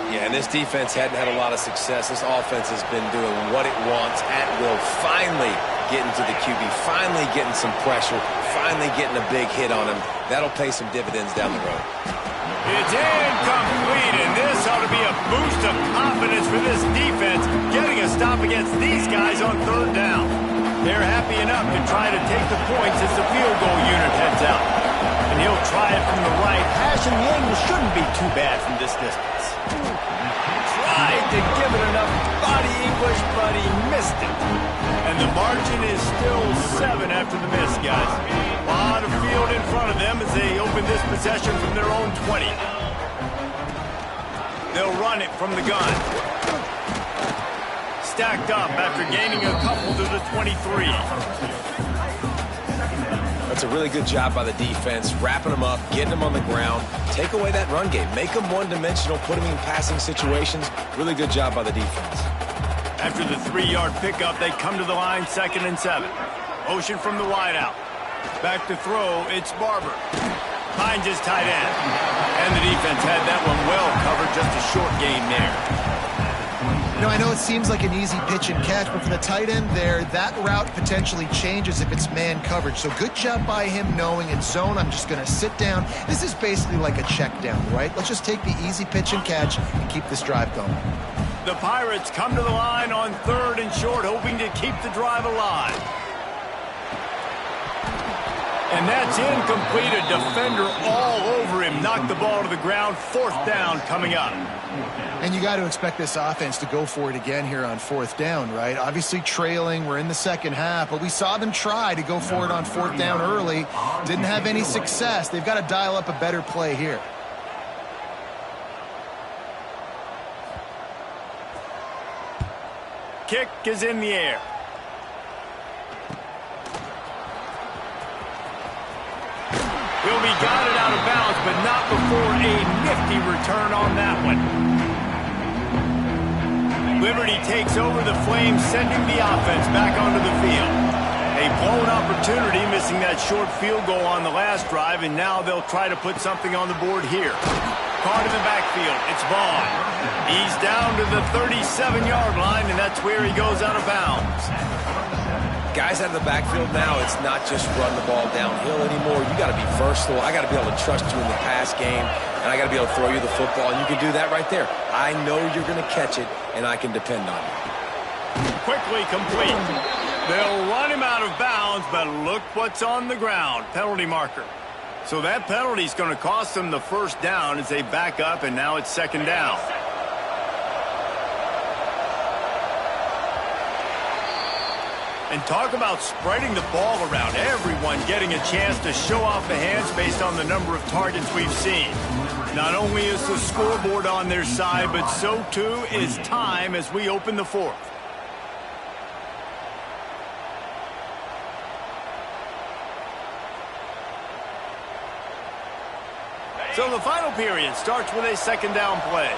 Yeah, and this defense hadn't had a lot of success. This offense has been doing what it wants at will. Finally getting to the QB, finally getting some pressure, finally getting a big hit on him. That'll pay some dividends down the road. It's incomplete, and this ought to be a boost of confidence for this defense, getting a stop against these guys on third down. They're happy enough to try to take the points as the field goal unit heads out. And he'll try it from the right hash, and the angle shouldn't be too bad from this distance. Tried to give it enough body English, but he missed it. And the margin is still 7 after the miss, guys. A lot of field in front of them as they open this possession from their own 20. They'll run it from the gun. Stacked up after gaining a couple to the 23. That's a really good job by the defense, wrapping them up, getting them on the ground. Take away that run game. Make them one-dimensional, put them in passing situations. Really good job by the defense. After the 3-yard pickup, they come to the line, 2nd and 7. Motion from the wideout. Back to throw, it's Barber. Finds his tight end. And the defense had that one well covered, just a short gain there. You know, I know it seems like an easy pitch and catch, but for the tight end there, that route potentially changes if it's man coverage. So good job by him knowing in zone, I'm just going to sit down. This is basically like a check down, right? Let's just take the easy pitch and catch and keep this drive going. The Pirates come to the line on 3rd and short, hoping to keep the drive alive. And that's incomplete. A defender all over him. Knocked the ball to the ground. 4th down coming up. And you got to expect this offense to go for it again here on 4th down, right? Obviously trailing. We're in the second half, but we saw them try to go for it on 4th down early. Didn't have any success. They've got to dial up a better play here. Kick is in the air. He'll be guided out of bounds, but not before a nifty return on that one. Liberty takes over the Flames, sending the offense back onto the field. A blown opportunity, missing that short field goal on the last drive, and now they'll try to put something on the board here. Caught in the backfield. It's Vaughn. He's down to the 37-yard line, and that's where he goes out of bounds. Guys out of the backfield now, it's not just run the ball downhill anymore. You got to be versatile. I got to be able to trust you in the pass game, and I got to be able to throw you the football, and you can do that right there. I know you're going to catch it, and I can depend on you. Quickly complete. They'll run him out of bounds, but look what's on the ground. Penalty marker. So that penalty is going to cost them the 1st down as they back up, and now it's 2nd down. And talk about spreading the ball around. Everyone getting a chance to show off the hands based on the number of targets we've seen. Not only is the scoreboard on their side, but so too is time as we open the 4th. So the final period starts with a 2nd down play.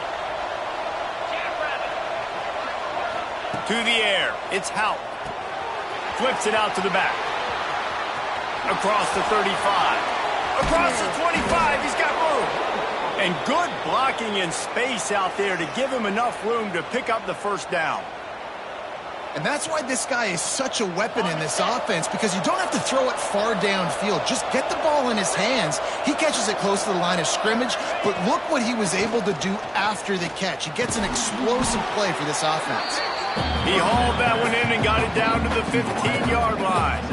To the air, it's Houck. Flips it out to the back. Across the 35. Across the 25. He's got room. And good blocking in space out there to give him enough room to pick up the 1st down. And that's why this guy is such a weapon in this offense, because you don't have to throw it far downfield. Just get the ball in his hands. He catches it close to the line of scrimmage, but look what he was able to do after the catch. He gets an explosive play for this offense. He hauled that one in and got it down to the 15-yard line.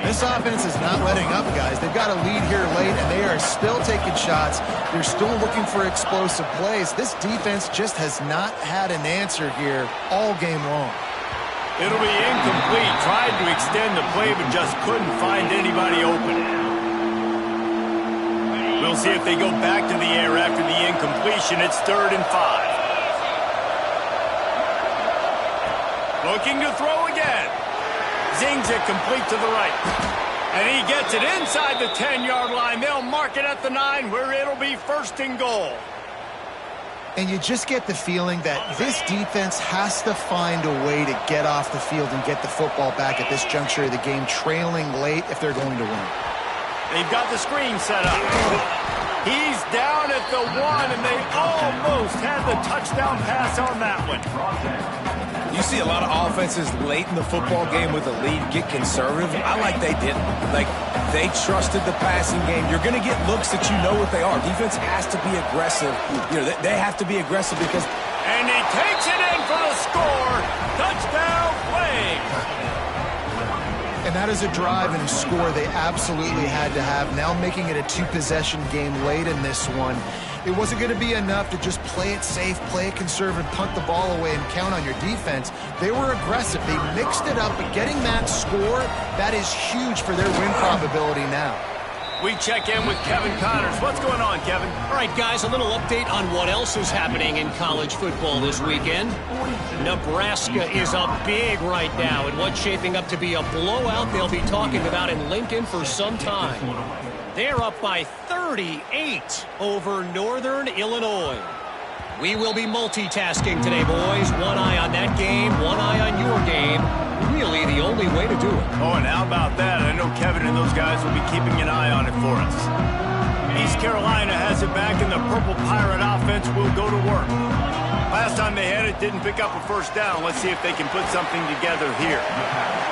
This offense is not letting up, guys. They've got a lead here late, and they are still taking shots. They're still looking for explosive plays. This defense just has not had an answer here all game long. It'll be incomplete. Tried to extend the play, but just couldn't find anybody open. We'll see if they go back to the air after the incompletion. It's 3rd and 5. Looking to throw again. Zings it complete to the right. And he gets it inside the 10-yard line. They'll mark it at the 9, where it'll be 1st and goal. And you just get the feeling that this defense has to find a way to get off the field and get the football back at this juncture of the game, trailing late if they're going to win. They've got the screen set up. He's down at the 1, and they almost had the touchdown pass on that one. You see a lot of offenses late in the football game with a lead get conservative. I like they didn't. Like, they trusted the passing game. You're going to get looks that you know what they are. Defense has to be aggressive. You know, they have to be aggressive because... And he takes it in for the score. Touchdown Flames. And that is a drive and a score they absolutely had to have. Now making it a 2-possession game late in this one. It wasn't going to be enough to just play it safe, play it conservative, punt the ball away, and count on your defense. They were aggressive. They mixed it up, but getting that score, that is huge for their win probability now. We check in with Kevin Connors. What's going on, Kevin? All right, guys, a little update on what else is happening in college football this weekend. Nebraska is up big right now in what's shaping up to be a blowout they'll be talking about in Lincoln for some time. They're up by 38 over Northern Illinois. We will be multitasking today, boys. One eye on that game, one eye on your game. Really the only way to do it. Oh, and how about that? I know Kevin and those guys will be keeping an eye on it for us. East Carolina has it back, and the Purple Pirate offense will go to work. Last time they had it, didn't pick up a first down. Let's see if they can put something together here.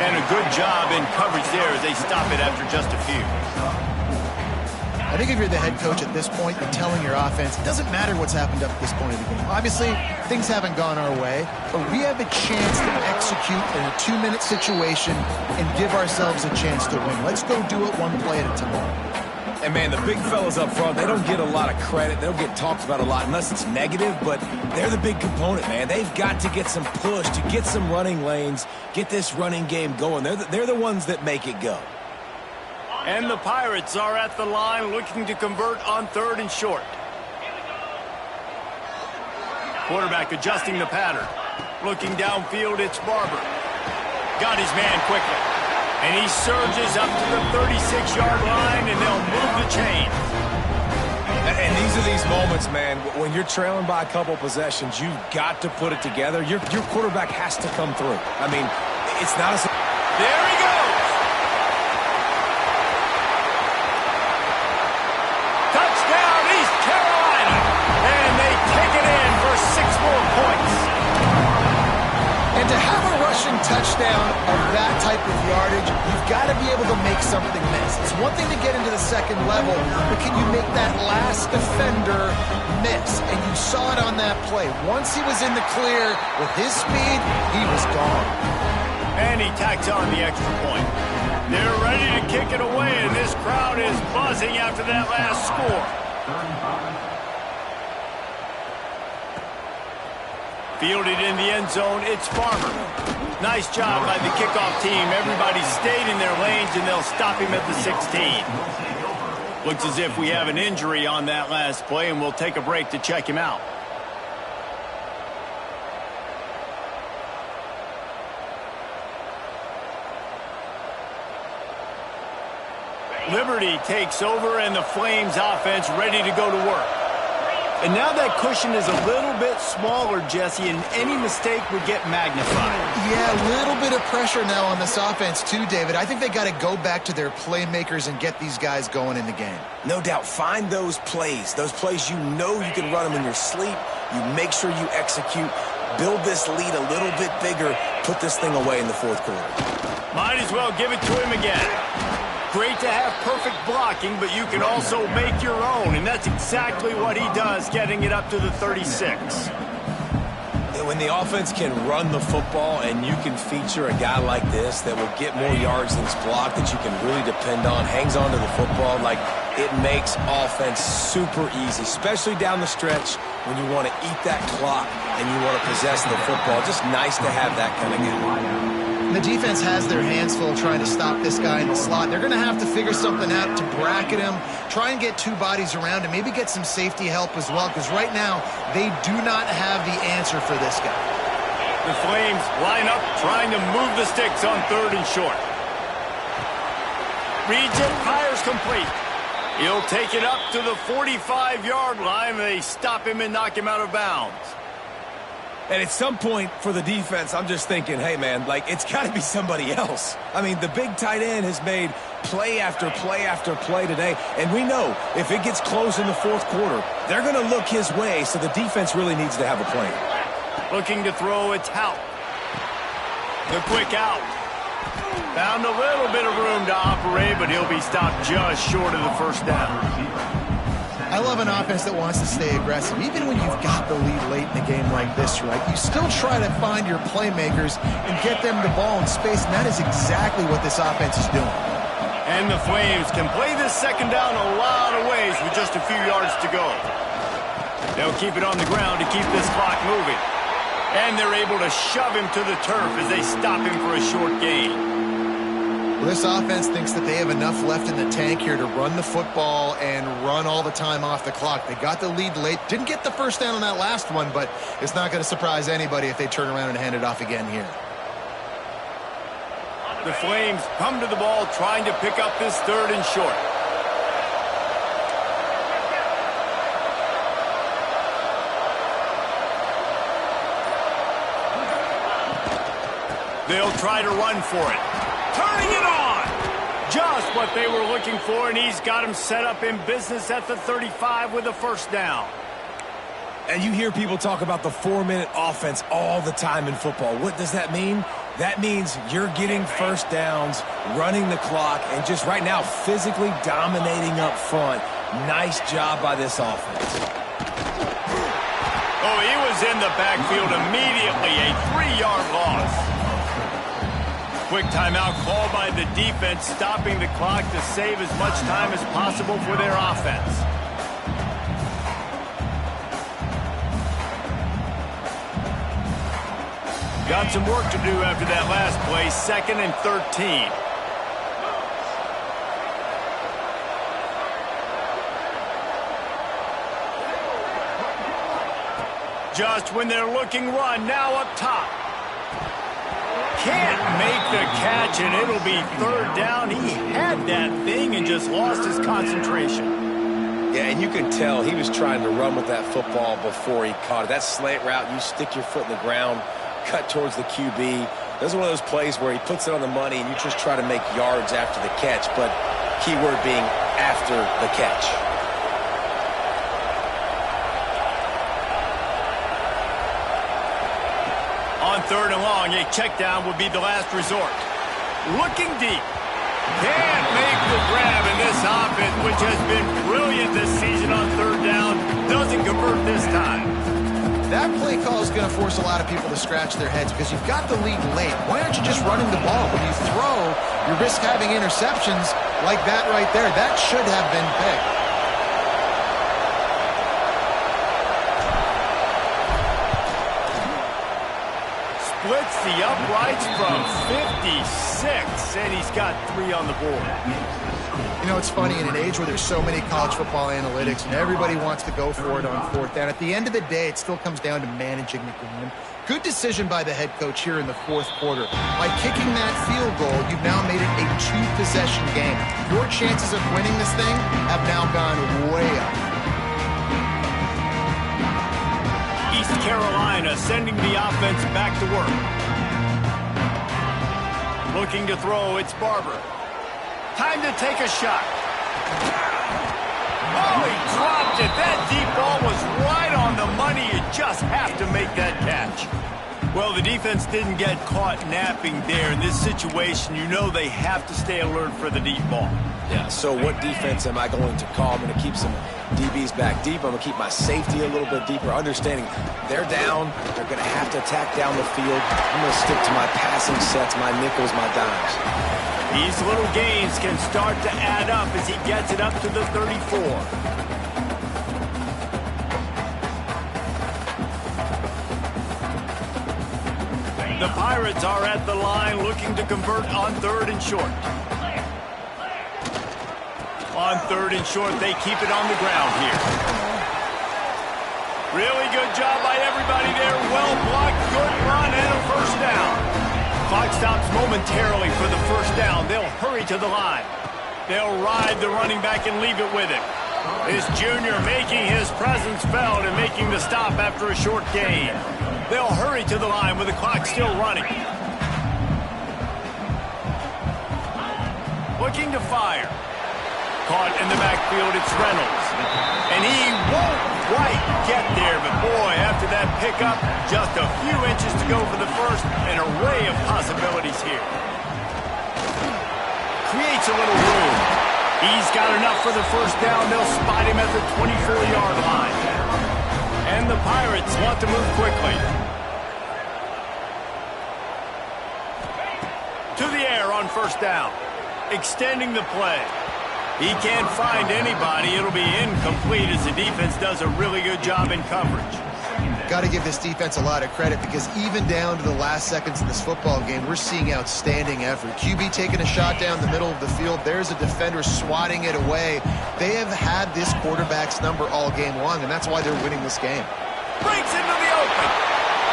And a good job in coverage there as they stop it after just a few. I think if you're the head coach at this point, you're telling your offense, it doesn't matter what's happened up to this point of the game. Obviously, things haven't gone our way, but we have a chance to execute in a 2-minute situation and give ourselves a chance to win. Let's go do it one play at a time. And, man, the big fellas up front, they don't get a lot of credit. They don't get talked about a lot unless it's negative, but they're the big component, man. They've got to get some push, to get some running lanes, get this running game going. They're the ones that make it go. And the Pirates are at the line looking to convert on 3rd and short. Quarterback adjusting the pattern. Looking downfield, it's Barber. Got his man quickly. And he surges up to the 36-yard line, and they'll move the chain. And these are these moments, man, when you're trailing by a couple possessions, you've got to put it together. Your quarterback has to come through. I mean, it's not as... There he goes! Touchdown, East Carolina! And they take it in for 6 more points. And to have a rushing touchdown of that type of yardage, you've got to be able to make something miss. It's one thing to get into the second level, but can you make that last defender miss? And you saw it on that play. Once he was in the clear with his speed, he was gone. And he tacks on the extra point. They're ready to kick it away, and this crowd is buzzing after that last score. Fielded in the end zone, it's Farmer. Nice job by the kickoff team. Everybody stayed in their lanes, and they'll stop him at the 16. Looks as if we have an injury on that last play, and we'll take a break to check him out. Liberty takes over, and the Flames offense ready to go to work. And now that cushion is a little bit smaller, Jesse, and any mistake would get magnified. Yeah, a little bit of pressure now on this offense too, David. I think they got to go back to their playmakers and get these guys going in the game. No doubt. Find those plays you know you can run them in your sleep. You make sure you execute. Build this lead a little bit bigger. Put this thing away in the 4th quarter. Might as well give it to him again. Great to have perfect blocking, but you can also make your own, and that's exactly what he does, getting it up to the 36. When the offense can run the football and you can feature a guy like this that will get more yards than it's blocked, that you can really depend on, hangs on to the football, like it makes offense super easy, especially down the stretch when you want to eat that clock and you want to possess the football. Just nice to have that kind of guy. The defense has their hands full trying to stop this guy in the slot. They're going to have to figure something out to bracket him, try and get 2 bodies around him, maybe get some safety help as well, because right now they do not have the answer for this guy. The Flames line up trying to move the sticks on 3rd and short. Reads it, fires complete. He'll take it up to the 45-yard line. They stop him and knock him out of bounds. And at some point for the defense, I'm just thinking, hey, man, like, it's got to be somebody else. I mean, the big tight end has made play after play after play today. And we know if it gets close in the 4th quarter, they're going to look his way, so the defense really needs to have a plan. Looking to throw, it's Hout. The quick out. Found a little bit of room to operate, but he'll be stopped just short of the first down. I love an offense that wants to stay aggressive. Even when you've got the lead late in a game like this, right, you still try to find your playmakers and get them the ball in space, and that is exactly what this offense is doing. And the Flames can play this second down a lot of ways with just a few yards to go. They'll keep it on the ground to keep this clock moving. And they're able to shove him to the turf as they stop him for a short gain. Well, this offense thinks that they have enough left in the tank here to run the football and run all the time off the clock. They got the lead late. Didn't get the first down on that last one, but it's not going to surprise anybody if they turn around and hand it off again here. The Flames come to the ball trying to pick up this 3rd and short. They'll try to run for it. Turning it on! Just what they were looking for, and he's got him set up in business at the 35 with a first down. And you hear people talk about the 4-minute offense all the time in football. What does that mean? That means you're getting first downs, running the clock, and just right now physically dominating up front. Nice job by this offense. Oh, he was in the backfield immediately. A 3-yard loss. Quick timeout called by the defense, stopping the clock to save as much time as possible for their offense. Got some work to do after that last play, 2nd and 13. Just when they're looking run, now up top. Can't make the catch, and it'll be 3rd down. He had that thing and just lost his concentration. Yeah, and you can tell he was trying to run with that football before he caught it. That slant route, you stick your foot in the ground, cut towards the QB. This is one of those plays where he puts it on the money and you just try to make yards after the catch, but keyword being after the catch. On 3rd and long, a check down would be the last resort. Looking deep. Can't make the grab in this offense, which has been brilliant this season on 3rd down. Doesn't convert this time. That play call is going to force a lot of people to scratch their heads because you've got the lead late. Why aren't you just running the ball? When you throw, you risk having interceptions like that right there. That should have been picked. Splits the uprights from 56, and he's got 3 on the board. You know, it's funny, in an age where there's so many college football analytics and everybody wants to go for it on 4th down, at the end of the day, it still comes down to managing the game. Good decision by the head coach here in the 4th quarter. By kicking that field goal, you've now made it a 2-possession game. Your chances of winning this thing have now gone way up. East Carolina sending the offense back to work. Looking to throw, it's Barber. Time to take a shot. Oh, he dropped it. That deep ball was right on the money. You just have to make that catch. Well, the defense didn't get caught napping there. In this situation, you know they have to stay alert for the deep ball. Yeah, so what defense am I going to call? I'm going to keep some DBs back deep. I'm going to keep my safety a little bit deeper, understanding they're down. They're going to have to attack down the field. I'm going to stick to my passing sets, my nickels, my dimes. These little gains can start to add up as he gets it up to the 34. The Pirates are at the line looking to convert on 3rd and short. On 3rd and short, they keep it on the ground here. Really good job by everybody there. Well blocked, good run, and a 1st down. Clock stops momentarily for the 1st down. They'll hurry to the line. They'll ride the running back and leave it with him. This junior making his presence felt and making the stop after a short gain. They'll hurry to the line with the clock still running. Looking to fire. Caught in the backfield, it's Reynolds. And he won't quite get there, but boy, after that pickup, just a few inches to go for the 1st, an array of possibilities here. Creates a little room. He's got enough for the 1st down. They'll spot him at the 24-yard line. And the Pirates want to move quickly. To the air on 1st down. Extending the play. He can't find anybody. It'll be incomplete as the defense does a really good job in coverage. Got to give this defense a lot of credit because even down to the last seconds of this football game, we're seeing outstanding effort. QB taking a shot down the middle of the field. There's a defender swatting it away. They have had this quarterback's number all game long, and that's why they're winning this game. Breaks into the open.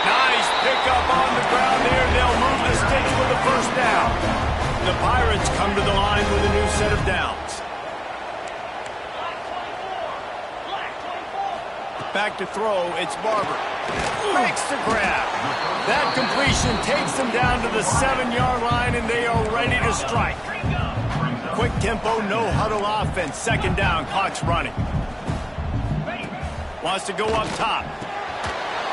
Nice pickup on the ground there. They'll move the sticks for the 1st down. The Pirates come to the line with a new set of downs. Back to throw, it's Barber. Makes the grab. That completion takes them down to the 7-yard line, and they are ready to strike. Quick tempo, no huddle offense. 2nd down, clock's running. Wants to go up top.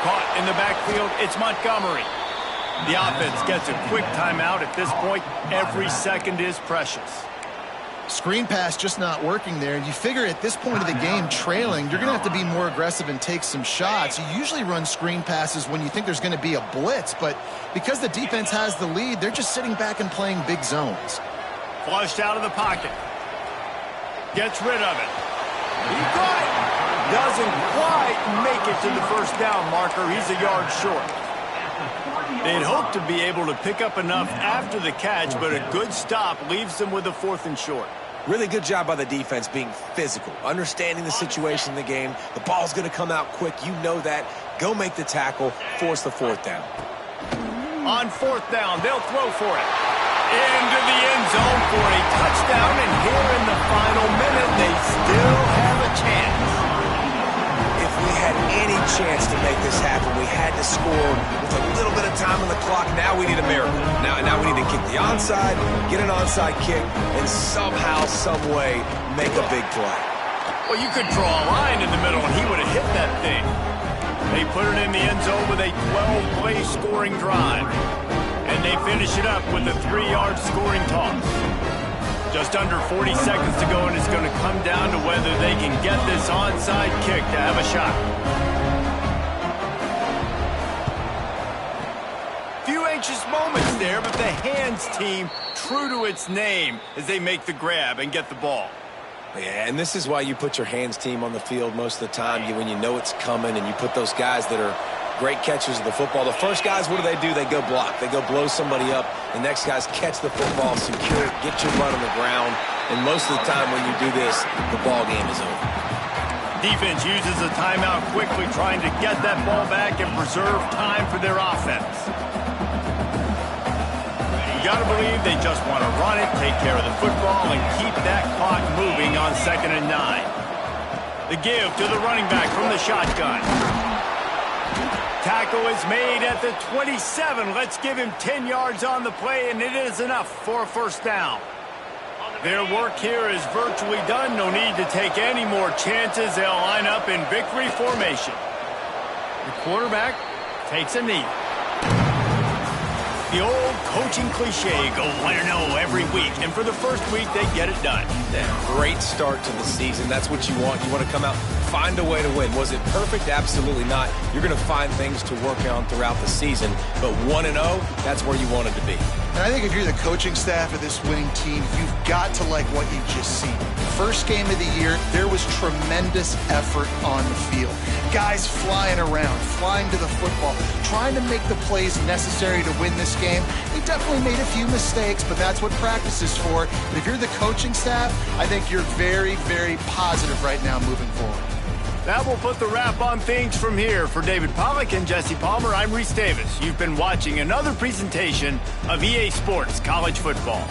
caught in the backfield. It's Montgomery. The offense gets a quick timeout at this point. Every second is precious. Screen pass just not working there. You figure at this point of the game, trailing, you're going to have to be more aggressive and take some shots. You usually run screen passes when you think there's going to be a blitz, but because the defense has the lead, they're just sitting back and playing big zones. Flushed out of the pocket. Gets rid of it. He got it. Doesn't quite make it to the first down marker. He's a yard short. They'd hoped to be able to pick up enough after the catch, but a good stop leaves them with a 4th and short. Really good job by the defense being physical, understanding the situation in the game. The ball's going to come out quick. You know that. Go make the tackle, force the 4th down. On 4th down, they'll throw for it. Into the end zone for a touchdown, and here in the final minute, they still have a chance. If we had any chance to make this happen, we had to score with a little bit of time on the clock. Now we need a miracle. Now we need to kick the onside, get an onside kick, and somehow, some way, make a big play. Well, you could draw a line in the middle, and he would have hit that thing. They put it in the end zone with a 12-play scoring drive. And they finish it up with a 3-yard scoring toss. Just under 40 seconds to go, and it's going to come down to whether they can get this onside kick to have a shot. Few anxious moments there, but the hands team true to its name as they make the grab and get the ball. Yeah, and this is why you put your hands team on the field most of the time when you know it's coming, and you put those guys that are great catchers of the football. The first guys, what do? They go block. They go blow somebody up. The next guys catch the football, secure it, get your butt on the ground. And most of the time when you do this, the ball game is over. Defense uses a timeout quickly, trying to get that ball back and preserve time for their offense. You got to believe they just want to run it, take care of the football, and keep that clock moving on 2nd and 9. The give to the running back from the shotgun. Tackle is made at the 27. Let's give him 10 yards on the play, and it is enough for a 1st down. Their work here is virtually done. No need to take any more chances. They'll line up in victory formation. The quarterback takes a knee. The old coaching cliche, go 1-0 every week. And for the first week, they get it done. Yeah, great start to the season. That's what you want. You want to come out, find a way to win. Was it perfect? Absolutely not. You're going to find things to work on throughout the season. But 1-0, that's where you want it to be. And I think if you're the coaching staff of this winning team, you've got to like what you've just seen. First game of the year, there was tremendous effort on the field. Guys flying around, flying to the football, trying to make the plays necessary to win this game. They definitely made a few mistakes, but that's what practice is for. But if you're the coaching staff, I think you're very, very positive right now moving forward. That will put the wrap on things from here. For David Pollack and Jesse Palmer, I'm Reese Davis. You've been watching another presentation of EA Sports College Football.